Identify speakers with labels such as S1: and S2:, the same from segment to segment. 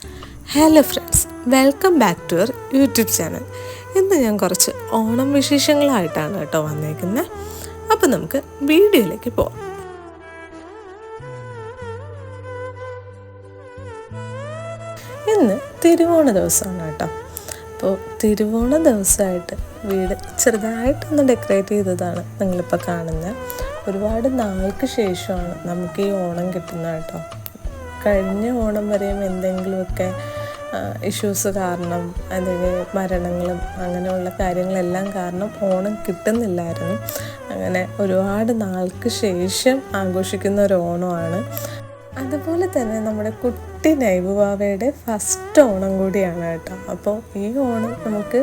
S1: Hello friends, welcome back to your YouTube channel. ഇന്ന് ഞാൻ കുറച്ച് ഓണം വിശേഷങ്ങളായിട്ടാണ് കേട്ടോ വന്നേക്കുന്നത്. അപ്പോൾ നമുക്ക് വീഡിയോയിലേക്ക് പോവാം. ഇന്ന് തിരുവോണ ദിവസമാണ് കേട്ടോ. അപ്പോൾ തിരുവോണ ദിവസമായിട്ട് വീട് ചെറുതായിട്ടൊന്ന് ഡെക്കറേറ്റ് ചെയ്തതാണ് നിങ്ങളിപ്പോൾ കാണുന്നത്. ഒരുപാട് നാൾക്ക് ശേഷമാണ് നമുക്ക് ഈ ഓണം കിട്ടുന്നത് കേട്ടോ. കഴിഞ്ഞ ഓണം വരെയും എന്തെങ്കിലുമൊക്കെ ഇഷ്യൂസ് കാരണം അല്ലെങ്കിൽ മരണങ്ങളും അങ്ങനെയുള്ള കാര്യങ്ങളെല്ലാം കാരണം ഓണം കിട്ടുന്നില്ലായിരുന്നു. അങ്ങനെ ഒരുപാട് നാൾക്ക് ശേഷം ആഘോഷിക്കുന്ന ഒരു ഓണമാണ്. അതുപോലെ തന്നെ നമ്മുടെ കുട്ടി നൈബുവാവയുടെ ഫസ്റ്റ് ഓണം കൂടിയാണ് കേട്ടോ. അപ്പോൾ ഈ ഓണം നമുക്ക്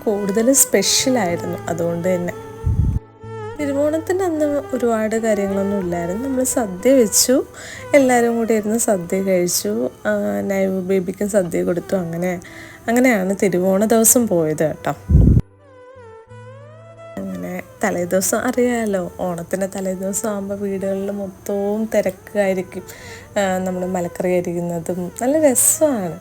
S1: കൂടുതൽ സ്പെഷ്യലായിരുന്നു. അതുകൊണ്ട് തന്നെ തിരുവോണത്തിൻ്റെ അന്ന് ഒരുപാട് കാര്യങ്ങളൊന്നും ഇല്ലായിരുന്നു. നമ്മൾ സദ്യ വെച്ചു, എല്ലാവരും കൂടി ഇരുന്ന് സദ്യ കഴിച്ചു, നൈബു ബേബിക്കും സദ്യ കൊടുത്തു. അങ്ങനെയാണ് തിരുവോണ ദിവസം പോയത് കേട്ടോ. അങ്ങനെ തലേദിവസം അറിയാമല്ലോ, ഓണത്തിൻ്റെ തലേദിവസം ആകുമ്പോൾ വീടുകളിൽ മൊത്തവും തിരക്കായിരിക്കും. നമ്മൾ മലക്കറി അരിയുന്നതും നല്ല രസമാണ്.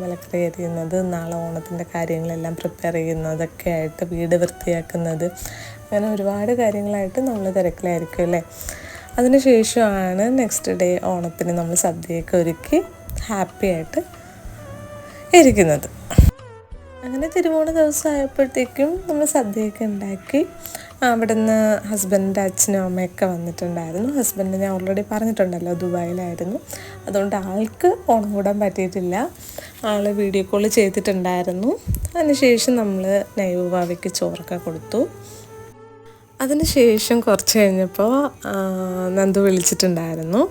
S1: മലക്കറി അരിയുന്നത്, നാളെ ഓണത്തിൻ്റെ കാര്യങ്ങളെല്ലാം പ്രിപ്പയർ ചെയ്യുന്നതൊക്കെ ആയിട്ട് വീട് വൃത്തിയാക്കുന്നത്, അങ്ങനെ ഒരുപാട് കാര്യങ്ങളായിട്ട് നമ്മൾ തിരക്കിലായിരിക്കും അല്ലേ. അതിന് ശേഷമാണ് നെക്സ്റ്റ് ഡേ ഓണത്തിന് നമ്മൾ സദ്യയൊക്കെ ഒരുക്കി ഹാപ്പി ആയിട്ട് ഇരിക്കുന്നത്. അങ്ങനെ തിരുവോണ ദിവസം ആയപ്പോഴത്തേക്കും നമ്മൾ സദ്യയൊക്കെ ഉണ്ടാക്കി. അവിടെ നിന്ന് ഹസ്ബൻഡിൻ്റെ അച്ഛനും അമ്മയൊക്കെ വന്നിട്ടുണ്ടായിരുന്നു. ഹസ്ബൻഡ് ഞാൻ ഓൾറെഡി പറഞ്ഞിട്ടുണ്ടല്ലോ, ദുബായിലായിരുന്നു. അതുകൊണ്ട് ആൾക്ക് ഓണം കൂടാൻ പറ്റിയിട്ടില്ല. ആൾ വീഡിയോ കോൾ ചെയ്തിട്ടുണ്ടായിരുന്നു. അതിനുശേഷം നമ്മൾ നൈബുവാവയ്ക്ക് ചോറൊക്കെ കൊടുത്തു. അതിനുശേഷം കുറച്ച് കഴിഞ്ഞപ്പോൾ നന്ദു വിളിച്ചിട്ടുണ്ടായിരുന്നു.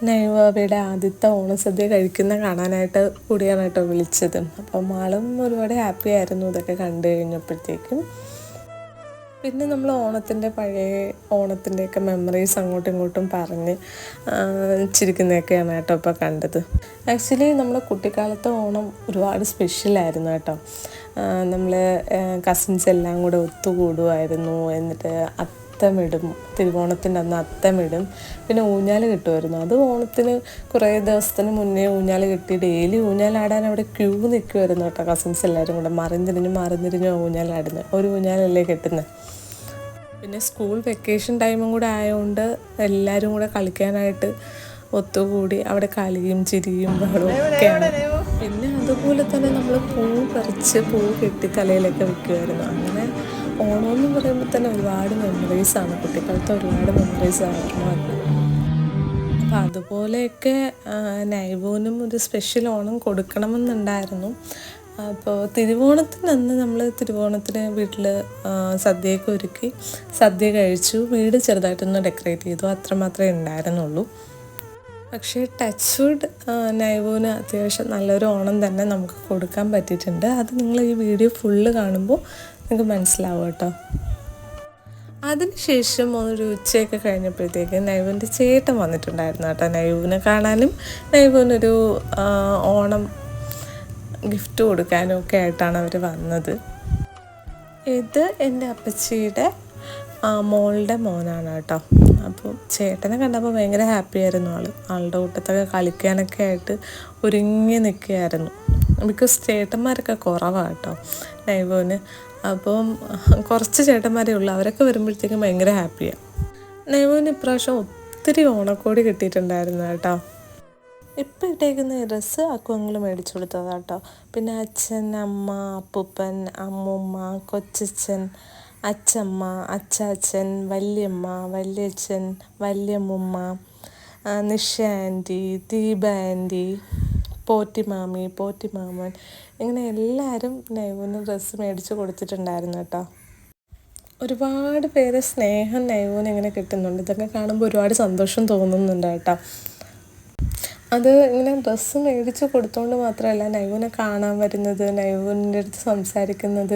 S1: നൈബുവാവയുടെ ആദ്യത്തെ ഓണസദ്യ കഴിക്കുന്ന കാണാനായിട്ട് കൂടിയാണ് കേട്ടോ വിളിച്ചത്. അപ്പം ആളും ഒരുപാട് ഹാപ്പി ആയിരുന്നു ഇതൊക്കെ കണ്ടു കഴിഞ്ഞപ്പോഴത്തേക്കും. പിന്നെ നമ്മൾ പഴയ ഓണത്തിൻ്റെയൊക്കെ മെമ്മറീസ് അങ്ങോട്ടും ഇങ്ങോട്ടും പറഞ്ഞ് ചിരിക്കുന്നതൊക്കെയാണ് കേട്ടോ ഇപ്പോൾ കണ്ടത്. ആക്ച്വലി നമ്മൾ കുട്ടിക്കാലത്തെ ഓണം ഒരുപാട് സ്പെഷ്യലായിരുന്നു കേട്ടോ. നമ്മൾ കസിൻസ് എല്ലാം കൂടെ ഒത്തുകൂടുമായിരുന്നു. എന്നിട്ട് അത്തമിടും, തിരുവോണത്തിൻ്റെ അന്ന് അത്തമിടും. പിന്നെ ഊഞ്ഞാൽ കിട്ടുമായിരുന്നു. അത് ഓണത്തിന് കുറേ ദിവസത്തിന് മുന്നേ ഊഞ്ഞാൽ കിട്ടി ഡെയിലി ഊഞ്ഞാലാടാൻ അവിടെ ക്യൂ നിൽക്കുമായിരുന്നു കേട്ടോ. കസിൻസ് എല്ലാവരും കൂടെ മറിഞ്ഞിരിഞ്ഞ് ഊഞ്ഞാലാടുന്നത്. ഒരു ഊഞ്ഞാലല്ലേ കിട്ടുന്നത്. പിന്നെ സ്കൂൾ വെക്കേഷൻ ടൈമും കൂടെ ആയതുകൊണ്ട് എല്ലാവരും കൂടെ കളിക്കാനായിട്ട് ഒത്തുകൂടി അവിടെ കളിയും ചിരിയും ബഹളവും ഒക്കെയാണ്. പിന്നെ അതുപോലെ തന്നെ നമ്മൾ പൂ കെട്ടി തലയിലൊക്കെ വെക്കുമായിരുന്നു. അങ്ങനെ ഓണം എന്ന് പറയുമ്പോൾ തന്നെ ഒരുപാട് മെമ്മറീസാണ്, കുട്ടിക്കാലത്ത് ഒരുപാട് മെമ്മറീസായിരുന്നു അത്. അപ്പോൾ അതുപോലെയൊക്കെ നൈബുവിനും ഒരു സ്പെഷ്യൽ ഓണം കൊടുക്കണമെന്നുണ്ടായിരുന്നു. അപ്പോൾ തിരുവോണത്തിനന്ന് നമ്മൾ തിരുവോണത്തിന് വീട്ടിൽ സദ്യയൊക്കെ ഒരുക്കി സദ്യ കഴിച്ചു. വീട് ചെറുതായിട്ടൊന്ന് ഡെക്കറേറ്റ് ചെയ്തു, അത്രമാത്രമേ ഉണ്ടായിരുന്നുള്ളൂ. പക്ഷേ ടച്ച് വുഡ് നൈബുവിന് അത്യാവശ്യം നല്ലൊരു ഓണം തന്നെ നമുക്ക് കൊടുക്കാൻ പറ്റിയിട്ടുണ്ട്. അത് നിങ്ങൾ ഈ വീഡിയോ ഫുള്ള് കാണുമ്പോൾ നിങ്ങൾക്ക് മനസ്സിലാവും കേട്ടോ. അതിനുശേഷം ഒരു ഉച്ചയൊക്കെ കഴിഞ്ഞപ്പോഴത്തേക്ക് നൈബുവിൻ്റെ ചേട്ടൻ വന്നിട്ടുണ്ടായിരുന്നു കേട്ടോ. നൈബുവിനെ കാണാനും നൈബുവിനൊരു ഓണം ഗിഫ്റ്റ് കൊടുക്കാനും ഒക്കെ ആയിട്ടാണ് അവർ വന്നത്. ഇത് എൻ്റെ അപ്പച്ചിയുടെ മോളുടെ മോനാണ് കേട്ടോ. അപ്പോൾ ചേട്ടനെ കണ്ടപ്പോൾ ഭയങ്കര ഹാപ്പി ആയിരുന്നു. ആളുടെ കൂട്ടത്തൊക്കെ കളിക്കാനൊക്കെ ആയിട്ട് ഒരുങ്ങി നിൽക്കുകയായിരുന്നു. ബിക്കോസ് ചേട്ടന്മാരൊക്കെ കുറവാണ് കേട്ടോ നൈബുവിന്. അപ്പം കുറച്ച് ചേട്ടന്മാരേ ഉള്ളൂ. അവരൊക്കെ വരുമ്പോഴത്തേക്കും ഭയങ്കര ഹാപ്പിയാണ്. നൈബുവിന് ഇപ്രാവശ്യം ഒത്തിരി ഓണക്കോടി കിട്ടിയിട്ടുണ്ടായിരുന്നു കേട്ടോ. ഇപ്പം ഇട്ടേക്കുന്ന ഡ്രസ്സ് അക്കുങ്ങൾ മേടിച്ചു കൊടുത്തതാണ് കേട്ടോ. പിന്നെ അച്ഛൻ, അമ്മ, അപ്പൂപ്പൻ, അമ്മൂമ്മ, കൊച്ചച്ഛൻ, അച്ചമ്മ, അച്ചാച്ചൻ, വല്യമ്മ, വല്യച്ഛൻ, വല്യമ്മൂമ്മ, നിഷ ആൻറ്റി, ദീപ ആൻറ്റി, പോറ്റിമാമി, പോറ്റിമാമൻ, ഇങ്ങനെ എല്ലാവരും നൈബുവിന് ഡ്രസ്സ് മേടിച്ച് കൊടുത്തിട്ടുണ്ടായിരുന്നു കേട്ടോ. ഒരുപാട് പേര് സ്നേഹം നൈബുവിന് ഇങ്ങനെ കിട്ടുന്നുണ്ട്. ഇതൊക്കെ കാണുമ്പോൾ ഒരുപാട് സന്തോഷം തോന്നുന്നുണ്ട് കേട്ടോ. അത് ഇങ്ങനെ ഡ്രസ്സ് മേടിച്ച് കൊടുത്തുകൊണ്ട് മാത്രമല്ല, നൈബുവിനെ കാണാൻ വരുന്നത്, നൈബുവിൻ്റെ അടുത്ത് സംസാരിക്കുന്നത്,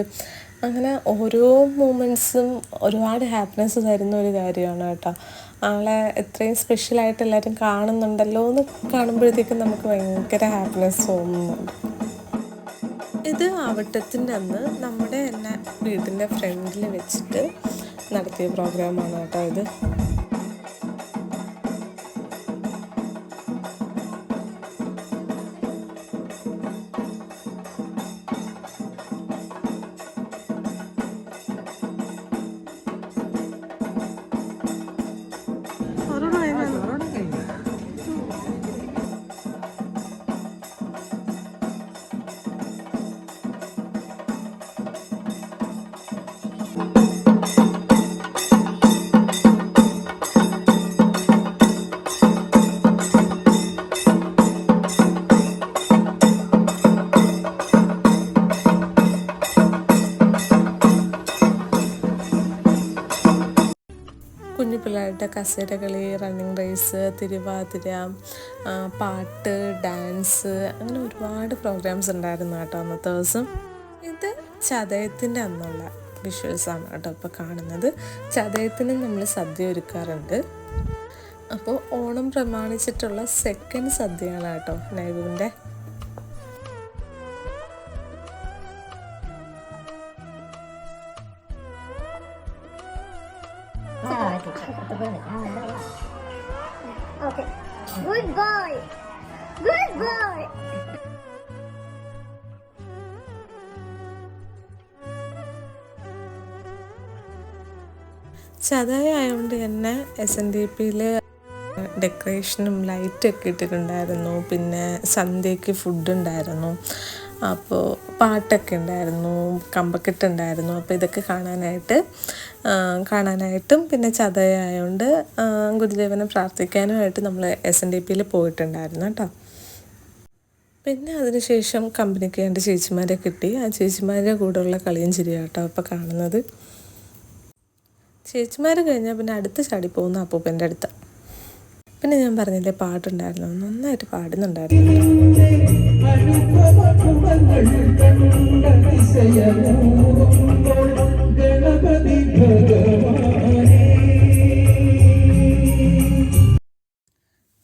S1: അങ്ങനെ ഓരോ മൂമെൻറ്റ്സും ഒരുപാട് ഹാപ്പിനെസ് തരുന്ന ഒരു കാര്യമാണ് കേട്ടോ. ആളെ എത്രയും സ്പെഷ്യലായിട്ട് എല്ലാവരും കാണുന്നുണ്ടല്ലോ എന്ന് കാണുമ്പോഴത്തേക്കും നമുക്ക് ഭയങ്കര ഹാപ്പിനെസ് തോന്നുന്നുണ്ട്. ഇത് ആവട്ടത്തിൻ്റെ അന്ന് നമ്മുടെ തന്നെ വീടിൻ്റെ ഫ്രണ്ടിൽ വെച്ചിട്ട് നടത്തിയ പ്രോഗ്രാമാണ് കേട്ടോ ഇത്. അവിടെ കസേരകളി, റണ്ണിങ് റേസ്, തിരുവാതിര, പാട്ട്, ഡാൻസ്, അങ്ങനെ ഒരുപാട് പ്രോഗ്രാംസ് ഉണ്ടായിരുന്നു കേട്ടോ അന്നത്തെ ദിവസം. ഇത് ചതയത്തിൻ്റെ അന്നുള്ള വിഷ്വൽസാണ് കേട്ടോ ഇപ്പോൾ കാണുന്നത്. ചതയത്തിന് നമ്മൾ സദ്യ ഒരുക്കാറുണ്ട്. അപ്പോൾ ഓണം പ്രമാണിച്ചിട്ടുള്ള സെക്കൻഡ് സദ്യയാണ് കേട്ടോ നൈവുവിൻ്റെ.
S2: Okay. Good boy. Good boy.
S1: ചതയ ആയതുകൊണ്ട് തന്നെ SNDPയിൽ ഡെക്കറേഷനും ലൈറ്റൊക്കെ ഇട്ടിട്ടുണ്ടായിരുന്നു. പിന്നെ സന്ധ്യയ്ക്ക് ഫുഡ് ഉണ്ടായിരുന്നു, അപ്പോൾ പാട്ടൊക്കെ ഉണ്ടായിരുന്നു, കമ്പക്കെട്ടുണ്ടായിരുന്നു. അപ്പോൾ ഇതൊക്കെ കാണാനായിട്ടും പിന്നെ ചതയ ആയതുകൊണ്ട് ഗുരുദേവനെ പ്രാർത്ഥിക്കാനുമായിട്ട് നമ്മൾ SNDPയിൽ പോയിട്ടുണ്ടായിരുന്നു കേട്ടോ. പിന്നെ അതിനുശേഷം കമ്പനിക്ക് രണ്ട് ചേച്ചിമാരെ കിട്ടി. ആ ചേച്ചിമാരുടെ കൂടെയുള്ള കളിയും ചിരിയാണ് കേട്ടോ ഇപ്പോൾ കാണുന്നത്. ചേച്ചിമാർ കഴിഞ്ഞാൽ പിന്നെ അടുത്ത് ചാടി പോകുന്ന അപ്പൂപ്പൻ്റെ അടുത്ത്. പിന്നെ ഞാൻ പറഞ്ഞില്ലേ പാട്ടുണ്ടായിരുന്നു, നന്നായിട്ട് പാടുന്നുണ്ടായിരുന്നു.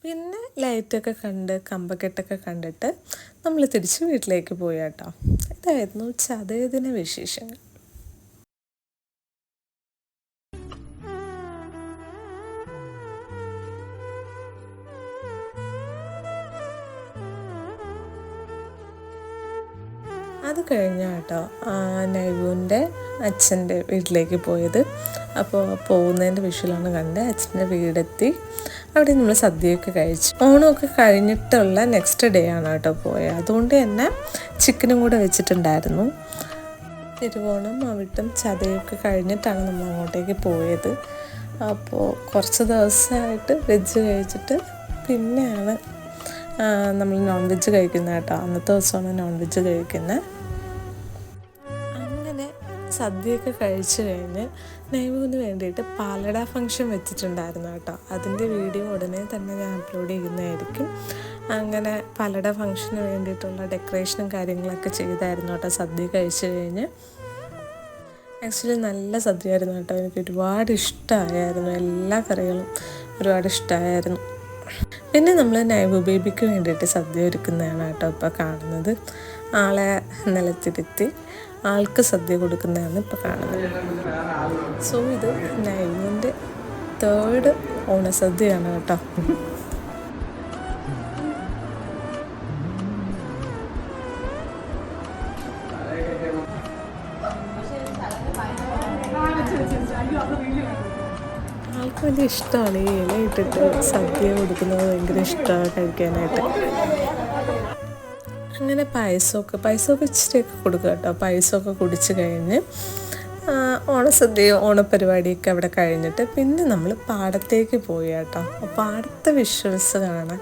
S1: പിന്നെ ലൈറ്റൊക്കെ കണ്ട് കമ്പക്കെട്ടൊക്കെ കണ്ടിട്ട് നമ്മൾ തിരിച്ച് വീട്ടിലേക്ക് പോയി കേട്ടോ. ഇതായിരുന്നു ചതയദിന വിശേഷങ്ങൾ. അത് കഴിഞ്ഞാൽ കേട്ടോ നൈവുവിൻ്റെ അച്ഛൻ്റെ വീട്ടിലേക്ക് പോയത്. അപ്പോൾ പോകുന്നതിൻ്റെ വിഷ്വലാണ് കണ്ട് അച്ഛൻ്റെ വീടെത്തി. അവിടെ നമ്മൾ സദ്യയൊക്കെ കഴിച്ചു. ഓണമൊക്കെ കഴിഞ്ഞിട്ടുള്ള നെക്സ്റ്റ് ഡേ ആണ് കേട്ടോ പോയത്. അതുകൊണ്ട് തന്നെ ചിക്കനും കൂടെ വെച്ചിട്ടുണ്ടായിരുന്നു. തിരുവോണം അവിട്ടം ചതയൊക്കെ കഴിഞ്ഞിട്ടാണ് നമ്മൾ അങ്ങോട്ടേക്ക് പോയത്. അപ്പോൾ കുറച്ച് ദിവസമായിട്ട് വെജ് കഴിച്ചിട്ട് പിന്നെയാണ് നമ്മൾ നോൺ വെജ് കഴിക്കുന്നത് കേട്ടോ. അന്നത്തെ ദിവസമാണ് നോൺ വെജ് കഴിക്കുന്നത്. അങ്ങനെ സദ്യയൊക്കെ കഴിച്ചു കഴിഞ്ഞ് നൈവുവിന് വേണ്ടിയിട്ട് പാലട ഫംഗ്ഷൻ വെച്ചിട്ടുണ്ടായിരുന്നു കേട്ടോ. അതിൻ്റെ വീഡിയോ ഉടനെ തന്നെ ഞാൻ അപ്ലോഡ് ചെയ്യുന്നതായിരിക്കും. അങ്ങനെ പാലട ഫംഗ്ഷന് വേണ്ടിയിട്ടുള്ള ഡെക്കറേഷനും കാര്യങ്ങളൊക്കെ ചെയ്തായിരുന്നു കേട്ടോ സദ്യ കഴിച്ചു കഴിഞ്ഞ്. ആക്ച്വലി നല്ല സദ്യയായിരുന്നു കേട്ടോ. എനിക്ക് ഒരുപാട് ഇഷ്ടമായിരുന്നു. എല്ലാ കറികളും ഒരുപാട് ഇഷ്ടമായിരുന്നു. പിന്നെ നമ്മൾ നൈവു ബേബിക്ക് വേണ്ടിയിട്ട് സദ്യ ഒരുക്കുന്നതാണ് കേട്ടോ ഇപ്പോൾ കാണുന്നത്. ആളെ നിലത്തിരുത്തി ആൾക്ക് സദ്യ കൊടുക്കുന്നതാണ് ഇപ്പോൾ കാണുന്നത്. സോ ഇത് നൈവുവിൻ്റെ 3rd ഓണസദ്യയാണ് കേട്ടോ. ആൾക്ക് വലിയ ഇഷ്ടമാണ് ഈ ഇല ഇട്ടിട്ട് സദ്യ കൊടുക്കുന്നത്. ഭയങ്കര ഇഷ്ടമാണ് കഴിക്കാനായിട്ട്. അങ്ങനെ പായസമൊക്കെ ഇച്ചിരിയൊക്കെ കൊടുക്കുക കേട്ടോ. പായസമൊക്കെ കുടിച്ച് കഴിഞ്ഞ് ഓണസദ്യ ഓണപ്പരിപാടിയൊക്കെ അവിടെ കഴിഞ്ഞിട്ട് പിന്നെ നമ്മൾ പാടത്തേക്ക് പോയി കേട്ടോ. പാടത്തെ വിഷ്വൽസ് കാണാൻ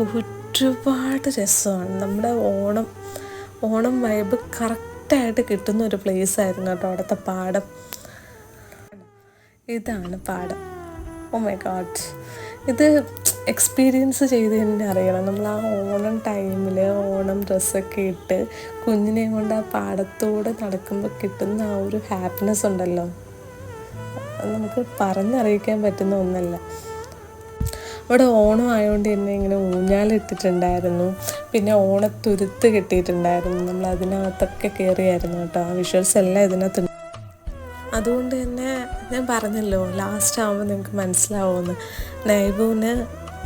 S1: ഒരുപാട് രസമാണ്. നമ്മുടെ ഓണം വൈബ് കറക്റ്റായിട്ട് കിട്ടുന്ന ഒരു പ്ലേസായിരുന്നു കേട്ടോ അവിടുത്തെ പാടം. ഇതാണ് പാടം. ഓ മൈ ഗോഡ്, ഇത് എക്സ്പീരിയൻസ് ചെയ്ത് തന്നെ അറിയണം. നമ്മൾ ആ ഓണം ടൈമിൽ ഓണം ഡ്രസ്സൊക്കെ ഇട്ട് കുഞ്ഞിനെയും കൊണ്ട് ആ പാടത്തോടെ നടക്കുമ്പോൾ കിട്ടുന്ന ആ ഒരു ഹാപ്പിനെസ് ഉണ്ടല്ലോ, നമുക്ക് പറഞ്ഞറിയിക്കാൻ പറ്റുന്ന ഒന്നല്ല. അവിടെ ഓണം ആയതുകൊണ്ട് തന്നെ ഇങ്ങനെ ഊഞ്ഞാലിട്ടിട്ടുണ്ടായിരുന്നു. പിന്നെ ഓണത്തുരുത്ത് കെട്ടിയിട്ടുണ്ടായിരുന്നു. നമ്മൾ അതിനകത്തൊക്കെ കയറിയായിരുന്നു കേട്ടോ. ആ വിഷ്വൽസ് എല്ലാം ഇതിനകത്ത്. അതുകൊണ്ട് തന്നെ ഞാൻ പറഞ്ഞല്ലോ ലാസ്റ്റ് ആകുമ്പോൾ നിങ്ങൾക്ക് മനസ്സിലാവുമെന്ന്. നൈവുവിന്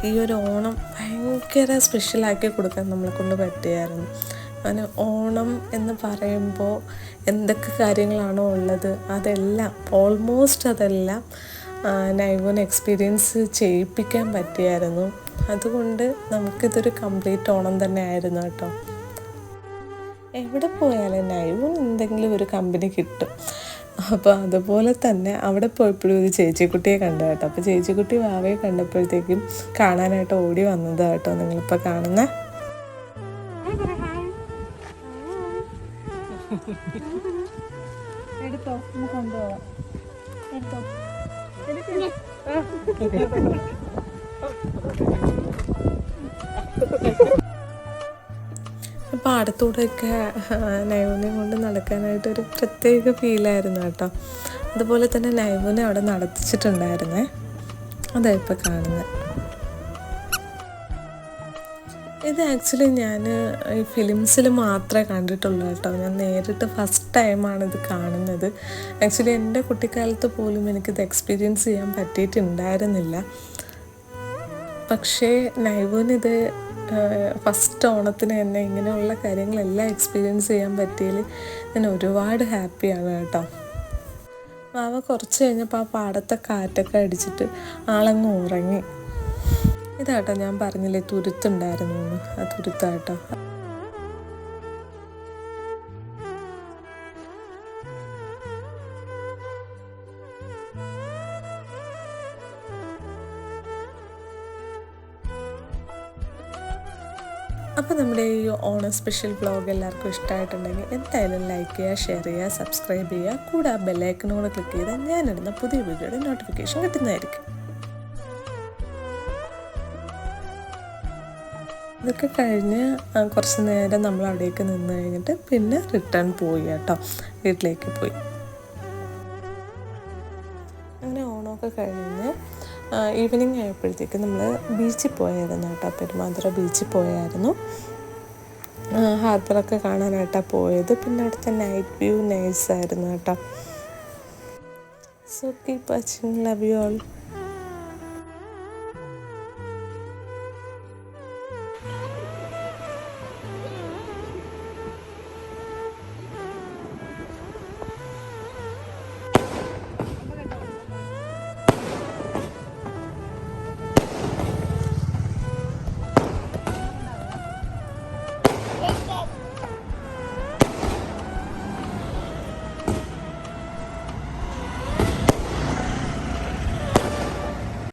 S1: ഈ ഒരു ഓണം ഭയങ്കര സ്പെഷ്യലാക്കി കൊടുക്കാൻ നമ്മളെ കൊണ്ട് പറ്റിയായിരുന്നു. അങ്ങനെ ഓണം എന്ന് പറയുമ്പോൾ എന്തൊക്കെ കാര്യങ്ങളാണോ ഉള്ളത് അതെല്ലാം അതെല്ലാം നൈവുവിന് എക്സ്പീരിയൻസ് ചെയ്യിപ്പിക്കാൻ പറ്റിയായിരുന്നു. അതുകൊണ്ട് നമുക്കിതൊരു കംപ്ലീറ്റ് ഓണം തന്നെ ആയിരുന്നു കേട്ടോ. എവിടെ പോയാലും നൈവുവിന് എന്തെങ്കിലും ഒരു കമ്പനി കിട്ടും. അപ്പോൾ അതുപോലെ തന്നെ അവിടെ പോയപ്പോഴും ഒരു ചേച്ചിക്കുട്ടിയെ കണ്ടു കേട്ടോ. അപ്പോൾ ചേച്ചിക്കുട്ടി വാവയെ കണ്ടപ്പോഴത്തേക്കും കാണാനായിട്ട് ഓടി വന്നതാണ് കേട്ടോ നിങ്ങളിപ്പോൾ കാണുന്ന.
S2: എടുത്തോ, കൊണ്ടുപോവാം. എടുത്തോ.
S1: പാടത്തൂടെയൊക്കെ നൈവുനെ കൊണ്ട് നടക്കാനായിട്ടൊരു പ്രത്യേക ഫീലായിരുന്നു കേട്ടോ. അതുപോലെ തന്നെ നൈവുനെ അവിടെ നടത്തിച്ചിട്ടുണ്ടായിരുന്നേ. അതാ ഇപ്പോൾ കാണുന്നത്. ഇത് ആക്ച്വലി ഞാൻ ഈ ഫിലിംസിൽ മാത്രമേ കണ്ടിട്ടുള്ളൂ കേട്ടോ. ഞാൻ നേരിട്ട് ഫസ്റ്റ് ടൈമാണ് ഇത് കാണുന്നത്. ആക്ച്വലി എൻ്റെ കുട്ടിക്കാലത്ത് പോലും എനിക്കിത് എക്സ്പീരിയൻസ് ചെയ്യാൻ പറ്റിയിട്ടുണ്ടായിരുന്നില്ല. പക്ഷേ നൈവുനിത് ഫസ്റ്റ് ഓണത്തിന് തന്നെ ഇങ്ങനെയുള്ള കാര്യങ്ങളെല്ലാം എക്സ്പീരിയൻസ് ചെയ്യാൻ പറ്റിയതിൽ ഞാൻ ഒരുപാട് ഹാപ്പിയാണ് കേട്ടോ. വാവ കുറച്ച് കഴിഞ്ഞപ്പോൾ ആ പാടത്തെ കാറ്റൊക്കെ അടിച്ചിട്ട് ആളങ്ങ് ഉറങ്ങി. ഇതാട്ടോ ഞാൻ പറഞ്ഞില്ലേ തുരുത്തുണ്ടായിരുന്നു എന്ന്, ആ തുരുത്താട്ടോ. അപ്പോൾ നമ്മുടെ ഈ ഓണം സ്പെഷ്യൽ വ്ളോഗ് എല്ലാവർക്കും ഇഷ്ടമായിട്ടുണ്ടെങ്കിൽ എന്തായാലും ലൈക്ക് ചെയ്യുക, ഷെയർ ചെയ്യുക, സബ്സ്ക്രൈബ് ചെയ്യുക. കൂടെ ആ ബെല്ലൈക്കനോട് ക്ലിക്ക് ചെയ്താൽ ഞാനിടുന്ന പുതിയ വീഡിയോയുടെ നോട്ടിഫിക്കേഷൻ കിട്ടുന്നതായിരിക്കും. ഇതൊക്കെ കഴിഞ്ഞ് കുറച്ച് നേരം നമ്മൾ അവിടേക്ക് നിന്ന് കഴിഞ്ഞിട്ട് പിന്നെ റിട്ടേൺ പോയി കേട്ടോ, വീട്ടിലേക്ക് പോയി. അങ്ങനെ ഓണമൊക്കെ കഴിഞ്ഞ് ഈവനിങ് ആയപ്പോഴത്തേക്ക് നമ്മൾ ബീച്ചിൽ പോയായിരുന്നു കേട്ടോ. പെരുമാതുറ ബീച്ചിൽ പോയായിരുന്നു. ഹാർബറൊക്കെ കാണാനായിട്ടാണ് പോയത്. പിന്നെ അവിടുത്തെ നൈറ്റ് വ്യൂ നൈസായിരുന്നു കേട്ടോ. So keep watching, love you all.